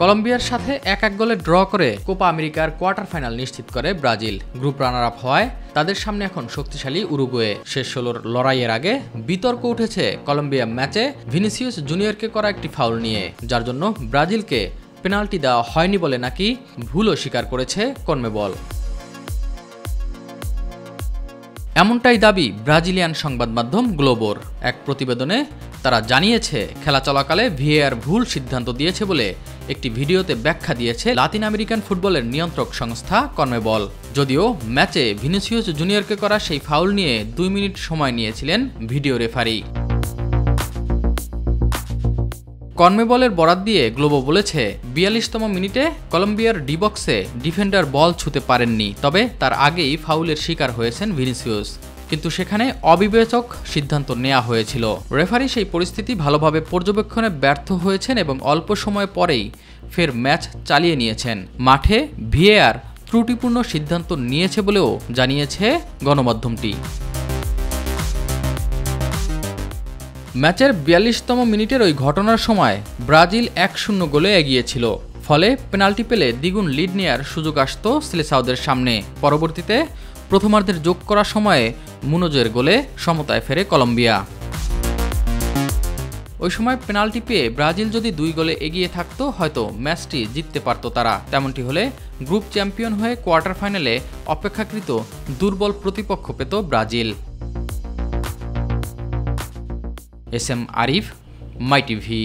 কলম্বিয়ার সাথে 1-1 গোলে ড্র করে কোপা আমেরিকার কোয়ার্টার ফাইনাল নিশ্চিত করে ব্রাজিল। গ্রুপ রানার আপ হওয়ায় তাদের সামনে এখন শক্তিশালী উরুগুয়ে। শেষ 16-র লড়াইয়ের আগে বিতর্ক উঠেছে কলম্বিয়া ম্যাচে ভিনিসিয়াস জুনিয়রকে করা একটি ফাউল নিয়ে, যার জন্য ব্রাজিলকে পেনাল্টি দেওয়া হয়নি বলে নাকি ভুলও স্বীকার করেছে কনমেবল। এমনটাই দাবি ব্রাজিলিয়ান সংবাদ মাধ্যম গ্লোবোর এক প্রতিবেদনে। তারা জানিয়েছে, খেলা চলাকালে ভিএআর ভুল সিদ্ধান্ত দিয়েছে বলে একটি ভিডিওতে ব্যাখ্যা দিয়েছে লাতিন আমেরিকান ফুটবলের নিয়ন্ত্রক সংস্থা কনমেবল। যদিও ম্যাচে ভিনিসিয়াস জুনিয়রকে করা সেই ফাউল নিয়ে 2 মিনিট সময় নিয়েছিলেন ভিডিও রেফারি। কনমেবলের বরাত দিয়ে গ্লোবো বলেছে, 42তম মিনিটে কলম্বিয়ার ডি বক্সে ডিফেন্ডার বল ছুঁতে পারেননি, তবে তার আগেই ফাউলের শিকার হয়েছেন ভিনিসিয়াস। কিন্তু সেখানে অবিবেচক সিদ্ধান্ত নেওয়া হয়েছিল। রেফারি সেই পরিস্থিতি ভালোভাবে পর্যবেক্ষণে ব্যর্থ হয়েছেন এবং অল্প সময় পরেই ফের ম্যাচ চালিয়ে নিয়েছেন। মাঠে ভিএআর ত্রুটিপূর্ণ সিদ্ধান্ত নিয়েছে বলেও জানিয়েছে গণমাধ্যমটি। ম্যাচের 42তম মিনিটের ওই ঘটনার সময় ব্রাজিল 1-0 গোলে এগিয়ে ছিল। ফলে পেনাল্টি পেলে দ্বিগুণ লিড নেয়ার সুযোগ আসত সিলেসাওদের সামনে। পরবর্তীতে প্রথমার্ধের যোগ করার সময়ে মুনোজের গোলে সমতায় ফেরে কলম্বিয়া। ওই সময় পেনাল্টি পেয়ে ব্রাজিল যদি 2 গোলে এগিয়ে থাকতো, হয়তো ম্যাচটি জিততে পারত তারা। তেমনটি হলে গ্রুপ চ্যাম্পিয়ন হয়ে কোয়ার্টার ফাইনালে অপেক্ষাকৃত দুর্বল প্রতিপক্ষ পেত ব্রাজিল। এস এম আরিফ, মাই টিভি।